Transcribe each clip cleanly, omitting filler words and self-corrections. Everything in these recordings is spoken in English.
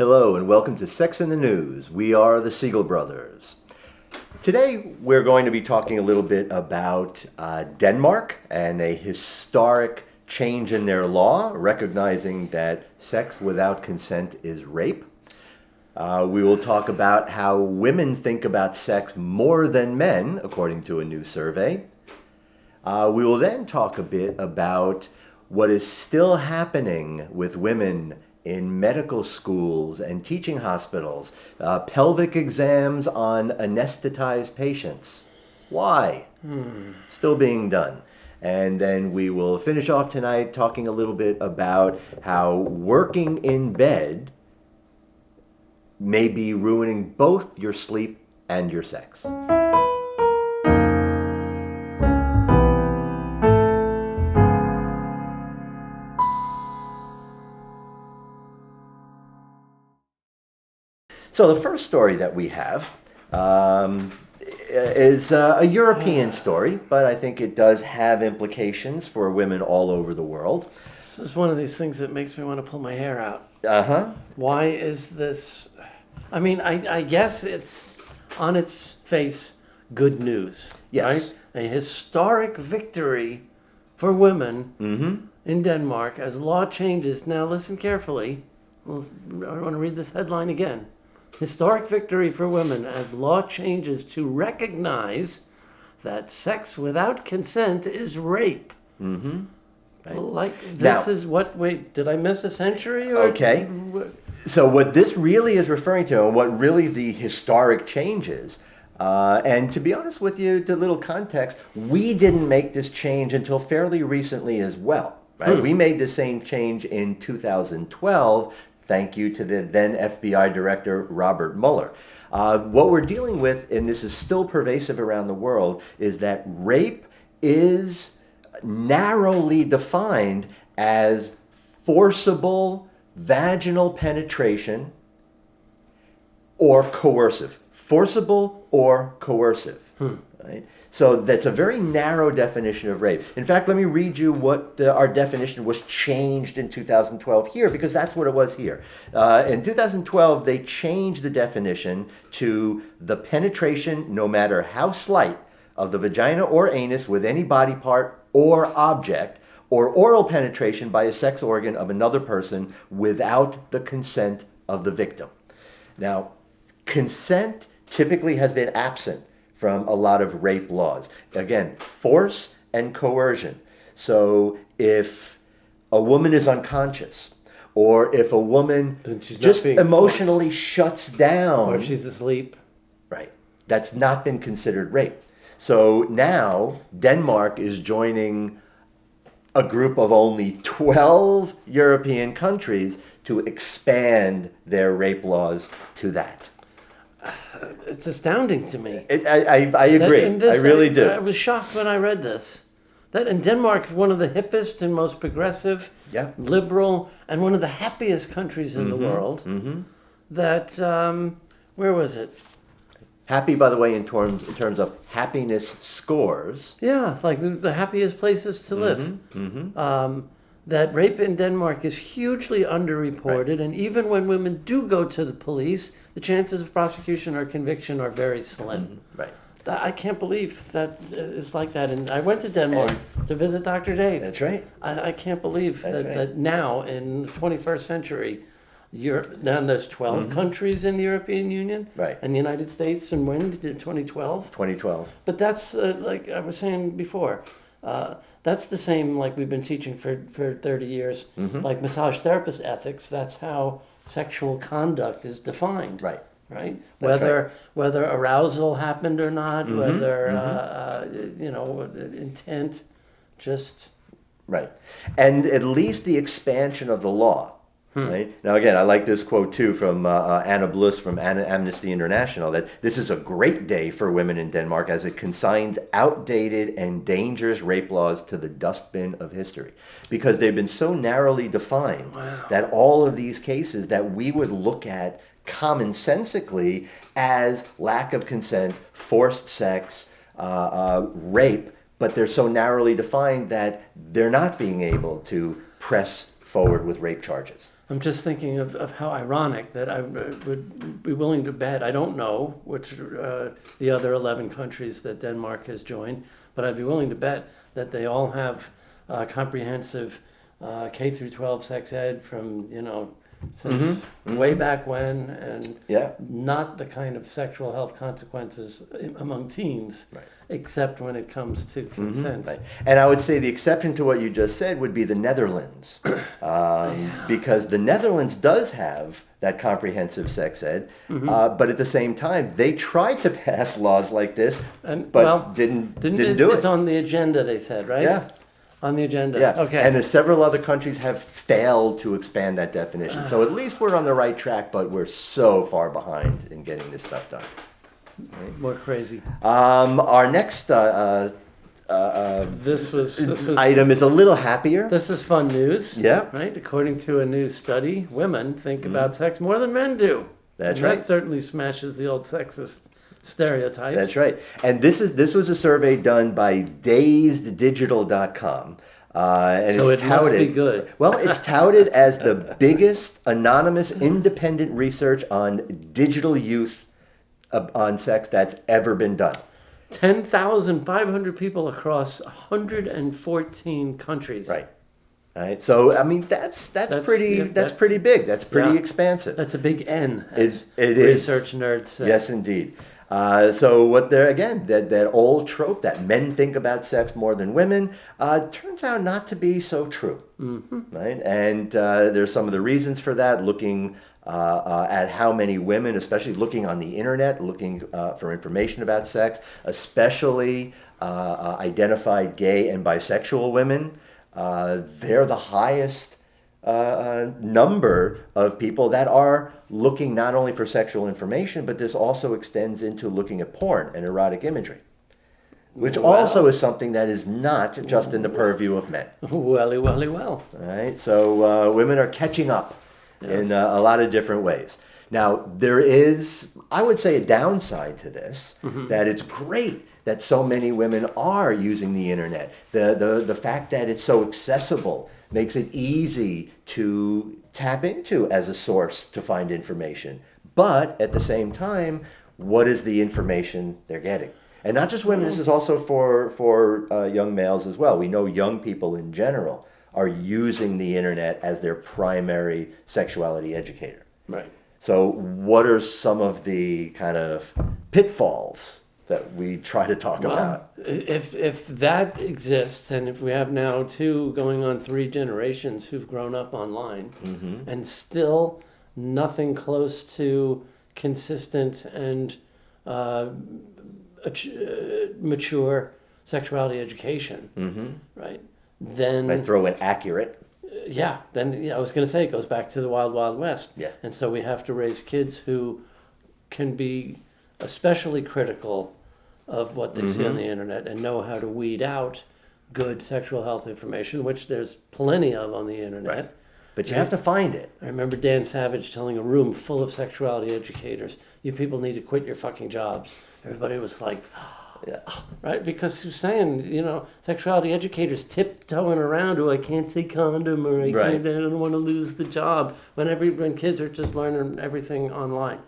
Hello and welcome to Sex in the News. We are the Siegel Brothers. Today we're going to be talking a little bit about Denmark and a historic change in their law, recognizing that sex without consent is rape. We will talk about how women think about sex more than men, according to a new survey. We will then talk a bit about what is still happening with women in medical schools and teaching hospitals, pelvic exams on anesthetized patients. Why? Still being done. And then we will finish off tonight talking a little bit about how working in bed may be ruining both your sleep and your sex. So the first story that we have is a European story, but I think it does have implications for women all over the world. This is one of these things that makes me want to pull my hair out. Why is this? I mean, I guess it's on its face good news. Yes. Right? A historic victory for women in Denmark as law changes. Now listen carefully. I want to read this headline again. Historic victory for women as law changes to recognize that sex without consent is rape. Right. Like this is what? Wait, did I miss a century? Or okay. So what this really is referring to, and what really the historic change is, and to be honest with you, to little context, we didn't make this change until fairly recently as well. Right? We made the same change in 2012. Thank you to the then FBI Director, Robert Mueller. What we're dealing with, and this is still pervasive around the world, is that rape is narrowly defined as forcible vaginal penetration or coercive. Forcible or coercive. Right? So that's a very narrow definition of rape. In fact, let me read you what our definition was changed in 2012 here, because that's what it was here. In 2012, they changed the definition to the penetration, no matter how slight, of the vagina or anus with any body part or object, or oral penetration by a sex organ of another person without the consent of the victim. Now, consent typically has been absent from a lot of rape laws. Again, force and coercion. So if a woman is unconscious, or if a woman just emotionally shuts down, or if she's asleep, right, that's not been considered rape. So now Denmark is joining a group of only 12 European countries to expand their rape laws to that. It's astounding to me. I agree. I really do. I was shocked when I read this. That in Denmark, one of the hippest and most progressive, liberal, and one of the happiest countries in the world. That, where was it? Happy, by the way, in terms of happiness scores. Yeah, like the happiest places to live. That rape in Denmark is hugely underreported, and even when women do go to the police, the chances of prosecution or conviction are very slim. Right. I can't believe that it's like that. And I went to Denmark to visit Dr. Dave. That's right. I can't believe that now in the 21st century, now there's 12 countries in the European Union, right, and the United States, and when did 2012? 2012. But that's like I was saying before. That's the same like we've been teaching for 30 years. Like massage therapist ethics, that's how sexual conduct is defined. Right. Whether arousal happened or not, whether intent, just right. And at least the expansion of the law. Right? Now, again, I like this quote, too, from Anna Bliss from Amnesty International, that this is a great day for women in Denmark as it consigns outdated and dangerous rape laws to the dustbin of history. Because they've been so narrowly defined that all of these cases that we would look at commonsensically as lack of consent, forced sex, rape, but they're so narrowly defined that they're not being able to press forward with rape charges. I'm just thinking of how ironic that I would be willing to bet. I don't know which the other 11 countries that Denmark has joined, but I'd be willing to bet that they all have comprehensive K through 12 sex ed from, since way back when, and not the kind of sexual health consequences among teens, except when it comes to consent. Right. And I would say the exception to what you just said would be the Netherlands, because the Netherlands does have that comprehensive sex ed, but at the same time, they tried to pass laws like this, but didn't do it. It's on the agenda, they said, right? Yeah. On the agenda. Yeah. Okay. And several other countries have failed to expand that definition. So at least we're on the right track, but we're so far behind in getting this stuff done. Right. More crazy. Our next This was item is a little happier. This is fun news. Yeah. Right. According to a new study, women think about sex more than men do. That's and right. That certainly smashes the old sexist stereotypes. That's right. And this was a survey done by DazedDigital.com. And So it's it must touted, be good. Well, it's touted as the biggest anonymous independent research on digital youth on sex that's ever been done. 10,500 people across 114 countries. Right. All right. So I mean that's pretty big. That's pretty expansive. That's a big N. As It is. research nerds say. Yes, indeed. So what they're again that old trope that men think about sex more than women turns out not to be so true, right? And there's some of the reasons for that. Looking at how many women, especially looking on the internet, looking for information about sex, especially identified gay and bisexual women, they're the highest number of people that are looking not only for sexual information, but this also extends into looking at porn and erotic imagery, which also is something that is not just in the purview of men. Well. All right, so women are catching up in a lot of different ways. Now, there is, I would say, a downside to this, that it's great that so many women are using the internet. The fact that it's so accessible makes it easy to tap into as a source to find information. But at the same time, what is the information they're getting? And not just women, this is also for young males as well. We know young people in general are using the internet as their primary sexuality educator. Right. So what are some of the kind of pitfalls that we try to talk about? If that exists, and if we have now 2 going on 3 generations who've grown up online, and still nothing close to consistent and mature sexuality education, right? Then I throw in accurate. Then I was going to say it goes back to the Wild Wild West. Yeah. And so we have to raise kids who can be especially critical of what they see on the internet and know how to weed out good sexual health information, which there's plenty of on the internet. Right. But you have to find it. I remember Dan Savage telling a room full of sexuality educators, "You people need to quit your fucking jobs." Everybody was like, right? Because he was saying, sexuality educators tiptoeing around, I can't say condom, or I don't want to lose the job, when kids are just learning everything online.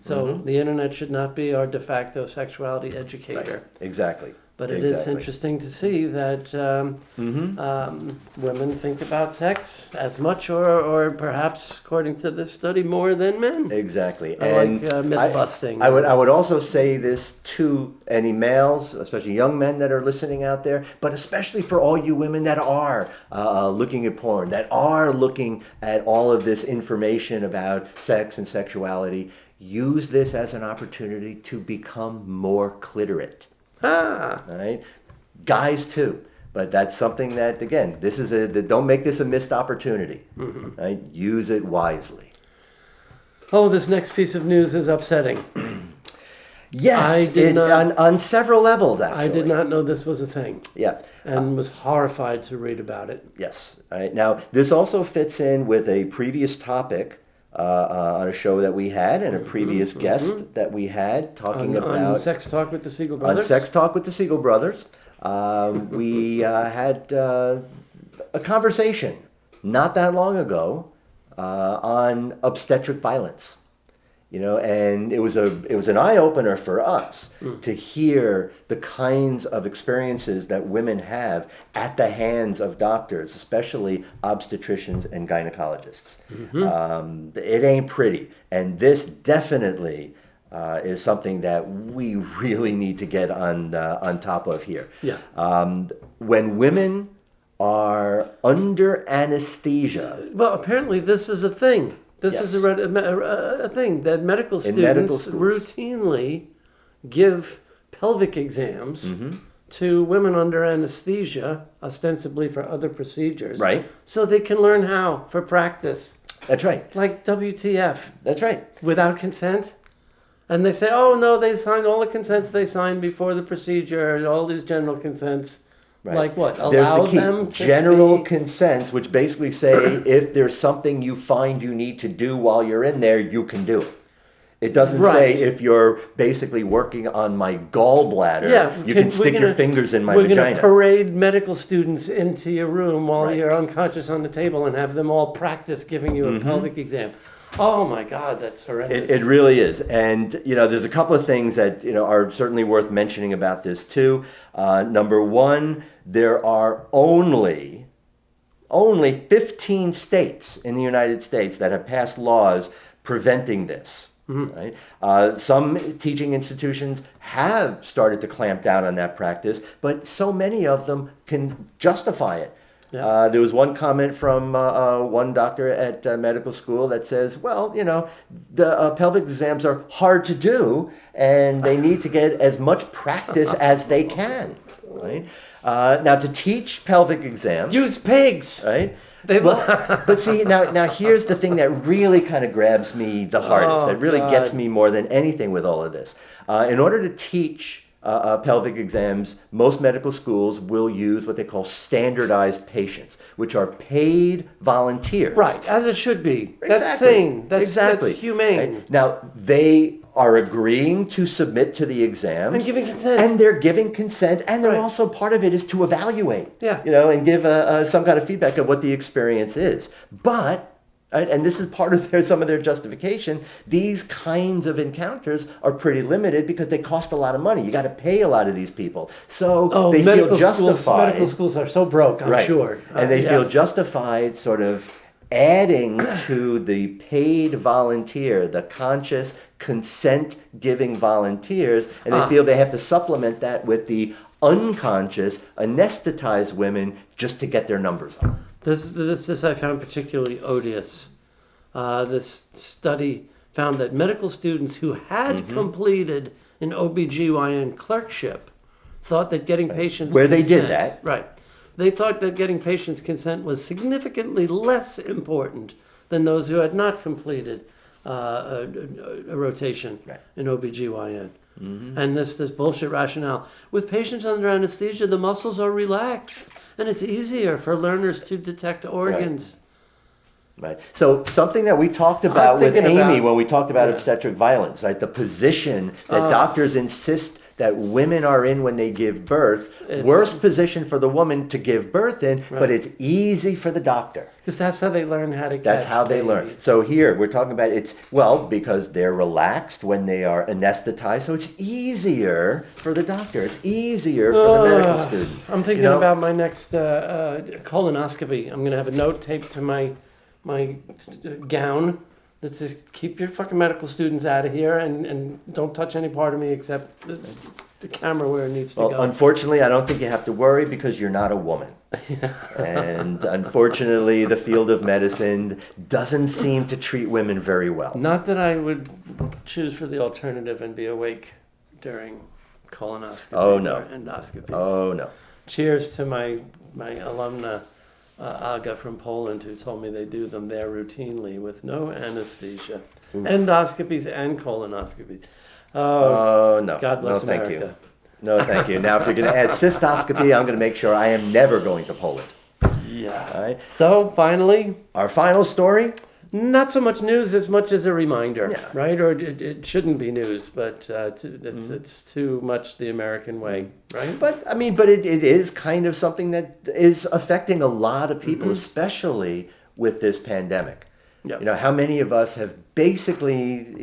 So the internet should not be our de facto sexuality educator. Right. Exactly. But it is interesting to see that women think about sex as much, or perhaps, according to this study, more than men. Exactly. And myth busting. I would also say this to any males, especially young men that are listening out there, but especially for all you women that are looking at porn, that are looking at all of this information about sex and sexuality. Use this as an opportunity to become more clitorate. All right, guys too, but that's something that, again, don't make this a missed opportunity. Right, use it wisely. Oh, this next piece of news is upsetting. Yes, on several levels, actually. I did not know this was a thing. Yeah. And was horrified to read about it. Yes. All right. Now, this also fits in with a previous topic on a show that we had, and a previous guest that we had talking about on Sex Talk with the Siegel Brothers. On Sex Talk with the Siegel Brothers, we had a conversation not that long ago on obstetric violence. And it was an eye-opener for us to hear the kinds of experiences that women have at the hands of doctors, especially obstetricians and gynecologists. It ain't pretty. And this definitely is something that we really need to get on top of here. Yeah. When women are under anesthesia. Well, apparently this is a thing. This Yes. is a thing that medical In students medical schools. routinely give pelvic exams to women under anesthesia, ostensibly for other procedures. Right. So they can learn how for practice. That's right. Like WTF. That's right. Without consent. And they say, oh, no, they signed all the consents they signed before the procedure, all these general consents. Right. Like what? There's Allow the key. them to General be... consents, which basically say if there's something you find you need to do while you're in there, you can do it. It doesn't Right. say if you're basically working on my gallbladder, Yeah, you can stick your fingers in my We're going vagina. to parade medical students into your room while Right. you're unconscious on the table and have them all practice giving you a pelvic exam. Oh my God, that's horrendous. It really is. And, there's a couple of things that, are certainly worth mentioning about this too. Number one, there are only 15 states in the United States that have passed laws preventing this. Right? Some teaching institutions have started to clamp down on that practice, but so many of them can justify it. Yeah. There was one comment from one doctor at medical school that says, well, the pelvic exams are hard to do and they need to get as much practice as they can. Right? Now, to teach pelvic exams... Use pigs! Right? But see, now here's the thing that really kind of grabs me the hardest, that really gets me more than anything with all of this. In order to teach pelvic exams, most medical schools will use what they call standardized patients, which are paid volunteers. Right, as it should be. That's Exactly. sane. That's humane. Right? Now, they are agreeing to submit to the exams. And giving consent. And they're giving consent, and they're Right. also, part of it is to evaluate. Yeah. And give some kind of feedback of what the experience is. But, right, and this is part of some of their justification, these kinds of encounters are pretty limited because they cost a lot of money. You got to pay a lot of these people. So they feel justified. Medical schools are so broke, I'm Right. sure. And they feel yes. justified sort of adding to the paid volunteer, the conscious consent-giving volunteers, and they feel they have to supplement that with the unconscious, anesthetized women just to get their numbers up. This I found particularly odious. This study found that medical students who had completed an OBGYN clerkship thought that getting patients Where they did consent- that. Right. They thought that getting patients consent was significantly less important than those who had not completed a rotation in OBGYN. And this bullshit rationale. With patients under anesthesia, the muscles are relaxed, and it's easier for learners to detect organs. Right. So something that we talked about with thinking Amy about- when we talked about Yeah. obstetric violence, right? The position that doctors insist that women are in when they give birth, worst position for the woman to give birth in, but it's easy for the doctor. Because that's how they learn how to catch That's how they learn. babies. So here we're talking about because they're relaxed when they are anesthetized, so it's easier for the doctor. It's easier for the medical student. I'm thinking about my next colonoscopy. I'm going to have a note taped to my gown that says, keep your fucking medical students out of here and don't touch any part of me except the camera where it needs to Well, go. unfortunately, I don't think you have to worry because you're not a woman. And unfortunately, the field of medicine doesn't seem to treat women very well. Not that I would choose for the alternative and be awake during colonoscopies Oh, no. or endoscopies. Oh, no. Cheers to my alumna, Aga from Poland, who told me they do them there routinely with no anesthesia. Endoscopies and colonoscopies. Oh, no. God bless no, thank America. you. No, thank you. Now, if you're going to add cystoscopy, I'm going to make sure I am never going to Poland. Yeah. All right. So, finally, Our final story. not so much news as much as a reminder, Yeah. right? Or it shouldn't be news, but it's too much the American way, right? But it is kind of something that is affecting a lot of people, especially with this pandemic. Yep. How many of us have basically,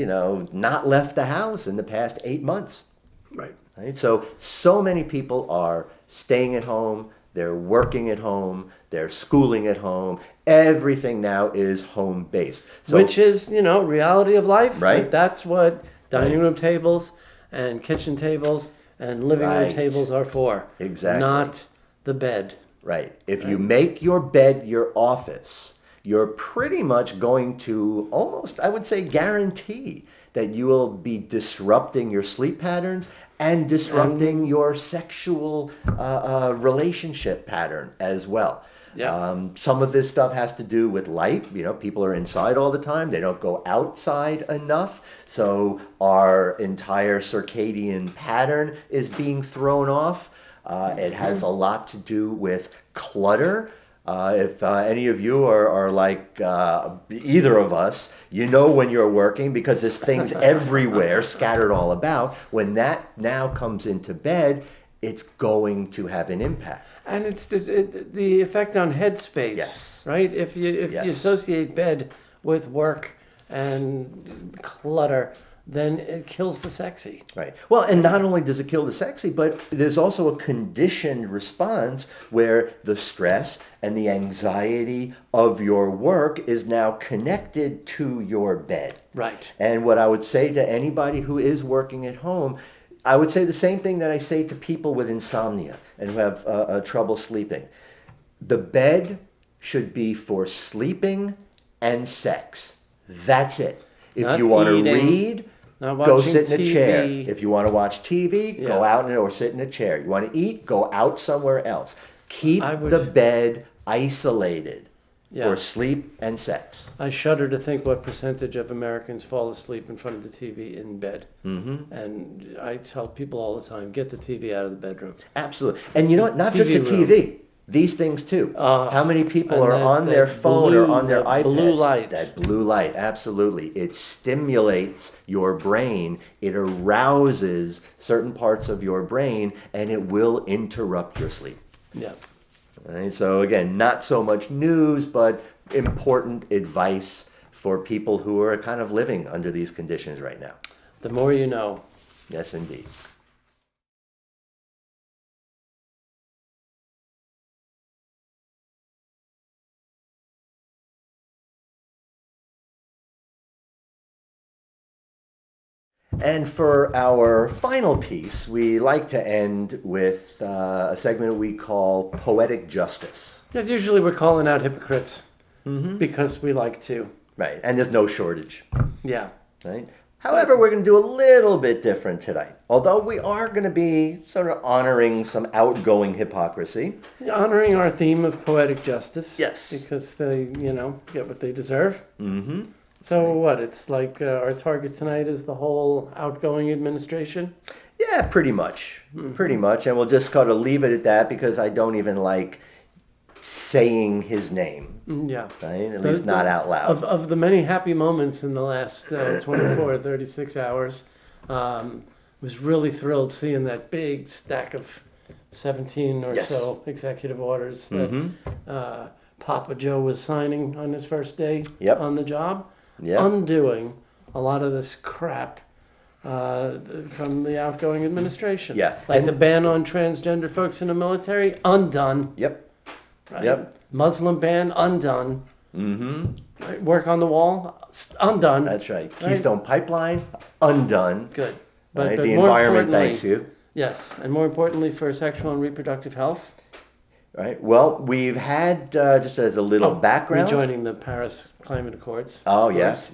not left the house in the past 8 months? Right. Right? So many people are staying at home, they're working at home, they're schooling at home. Everything now is home-based. Which is, reality of life. Right. Like, that's what dining room tables and kitchen tables and living room Right. tables are for. Exactly. Not the bed. Right. If you make your bed your office, you're pretty much going to almost, I would say, guarantee that you will be disrupting your sleep patterns and disrupting your sexual relationship pattern as well. Yeah. Some of this stuff has to do with light. People are inside all the time. They don't go outside enough. So our entire circadian pattern is being thrown off. It has a lot to do with clutter. If any of you are like either of us, when you're working because there's things everywhere scattered all about. When that now comes into bed, it's going to have an impact. And it's the effect on headspace, Yes. right? If you associate bed with work and clutter, then it kills the sexy. Right. Well, and not only does it kill the sexy, but there's also a conditioned response where the stress and the anxiety of your work is now connected to your bed. Right. And what I would say to anybody who is working at home, I would say the same thing that I say to people with insomnia and who have trouble sleeping. The bed should be for sleeping and sex. That's it. If Not you want to eating, read, not go watching sit in a chair. TV. If you want to watch TV, go out or sit in a chair. You want to eat, go out somewhere else. Keep the bed isolated for sleep and sex. I shudder to think what percentage of Americans fall asleep in front of the TV in bed. Mm-hmm. And I tell people all the time, get the TV out of the bedroom. Absolutely. And you know what? Not just the TV. These things too. How many people are on their phone or on their iPads? Blue light. That blue light, absolutely. It stimulates your brain. It arouses certain parts of your brain, and it will interrupt your sleep. Yeah. Right? So again, not so much news, but important advice for people who are kind of living under these conditions right now. The more you know. Yes, indeed. And for our final piece, we like to end with a segment we call Poetic Justice. Yeah, usually we're calling out hypocrites because we like to. Right, and there's no shortage. Yeah. Right. However, we're going to do a little bit different tonight. Although we are going to be sort of honoring some outgoing hypocrisy. Honoring our theme of poetic justice. Yes. Because they, get what they deserve. Mm-hmm. So what? It's like our target tonight is the whole outgoing administration? Yeah, pretty much. Pretty much. And we'll just kind of leave it at that because I don't even like saying his name. Yeah. Right? At least not out loud. Of the many happy moments in the last 24 or 36 hours, was really thrilled seeing that big stack of 17 or so executive orders that Papa Joe was signing on his first day on the job. Yep. Undoing a lot of this crap from the outgoing administration. Yeah. Like the ban on transgender folks in the military, undone. Yep. Right? Yep. Muslim ban, undone. Mm-hmm. Right? Work on the wall, undone. That's right. Keystone Pipeline, undone. Good. But the environment thanks you. Yes. And more importantly, for sexual and reproductive health. Right. Well, we've had, just as a little background. Rejoining the Paris Climate Accords. Oh, yes.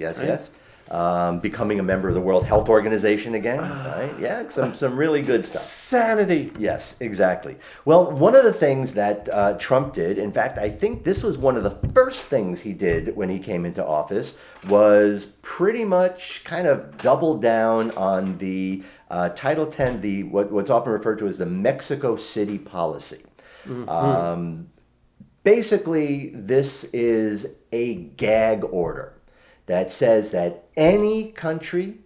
Becoming a member of the World Health Organization again. Right? Yeah, some really good stuff. Sanity. Yes, exactly. Well, one of the things that Trump did, in fact, I think this was one of the first things he did when he came into office, was pretty much kind of double down on the Title X, what's often referred to as the Mexico City policy. Mm-hmm. Basically, this is a gag order that says that any country,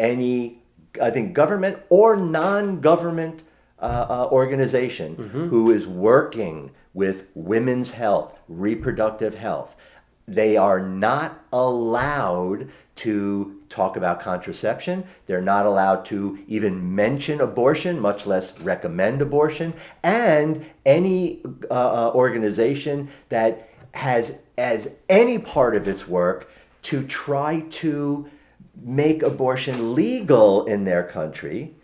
any, I think, government or non-government organization who is working with women's health, reproductive health, They are not allowed to talk about contraception. They're not allowed to even mention abortion, much less recommend abortion. And any organization that has as any part of its work to try to make abortion legal in their country,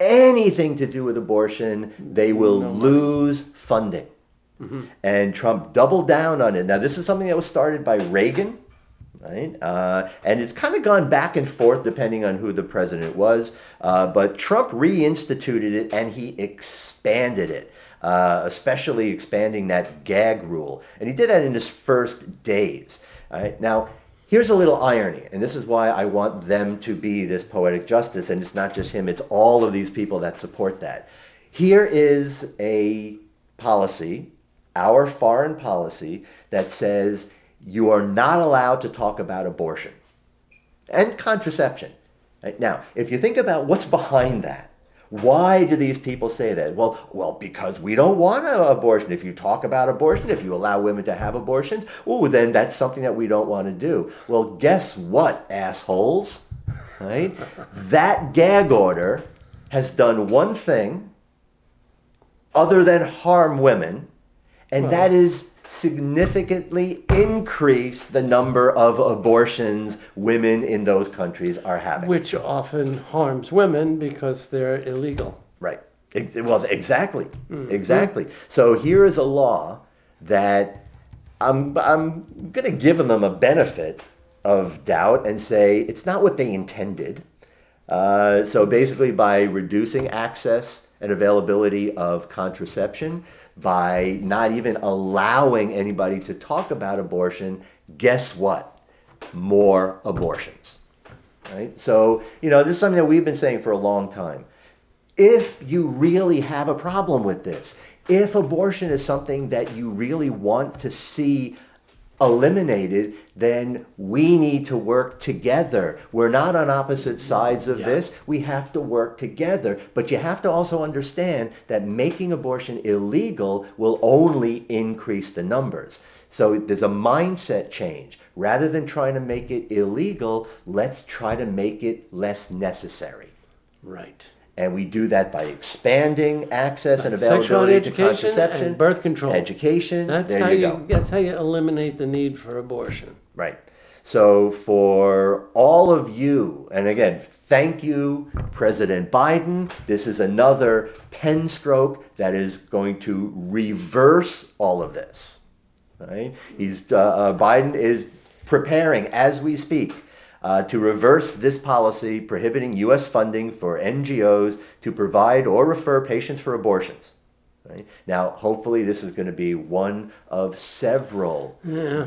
anything to do with abortion, they will lose funding. Mm-hmm. And Trump doubled down on it. Now, this is something that was started by Reagan, right? And it's kind of gone back and forth depending on who the president was. But Trump reinstituted it and he expanded it, especially expanding that gag rule. And he did that in his first days. All right? Now, here's a little irony, and this is why I want them to be this poetic justice, and it's not just him, it's all of these people that support that. Here is a policy, our foreign policy, that says you are not allowed to talk about abortion and contraception. Right? Now, if you think about what's behind that, why do these people say that? Well, because we don't want an abortion. If you talk about abortion, if you allow women to have abortions, then that's something that we don't want to do. Well, guess what, assholes? Right? That gag order has done one thing other than harm women, and that is significantly increase the number of abortions women in those countries are having. Which often harms women because they're illegal. Right. Well, exactly. Mm-hmm. Exactly. So here is a law that I'm going to give them a benefit of doubt and say it's not what they intended. So basically by reducing access and availability of contraception, by not even allowing anybody to talk about abortion, guess what? More abortions, right? So, this is something that we've been saying for a long time. If you really have a problem with this, if abortion is something that you really want to see eliminated, then we need to work together. We're not on opposite sides of this. We have to work together. But you have to also understand that making abortion illegal will only increase the numbers. So there's a mindset change. Rather than trying to make it illegal, let's try to make it less necessary. Right. And we do that by expanding access and availability to contraception, and birth control. Education. That's how you eliminate the need for abortion. Right. So for all of you, and again, thank you, President Biden. This is another pen stroke that is going to reverse all of this. Right? Biden is preparing as we speak to reverse this policy prohibiting U.S. funding for NGOs to provide or refer patients for abortions. Right? Now, hopefully this is going to be one of several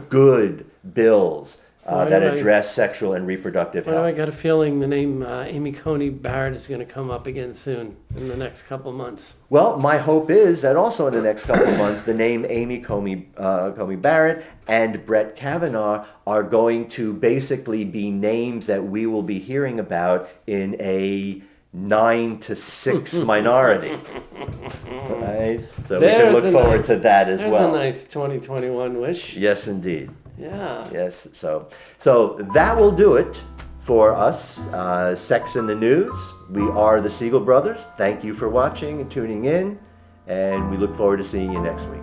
good bills that address sexual and reproductive health. I got a feeling the name Amy Coney Barrett is going to come up again soon in the next couple months. Well, my hope is that also in the next couple of months, the name Amy Coney Barrett and Brett Kavanaugh are going to basically be names that we will be hearing about in a 9-6 minority. Right? So we can look forward to that as well. There's a nice 2021 wish. Yes, indeed. Yeah. Yes. So that will do it for us. Sex in the News. We are the Siegel Brothers. Thank you for watching and tuning in, and we look forward to seeing you next week.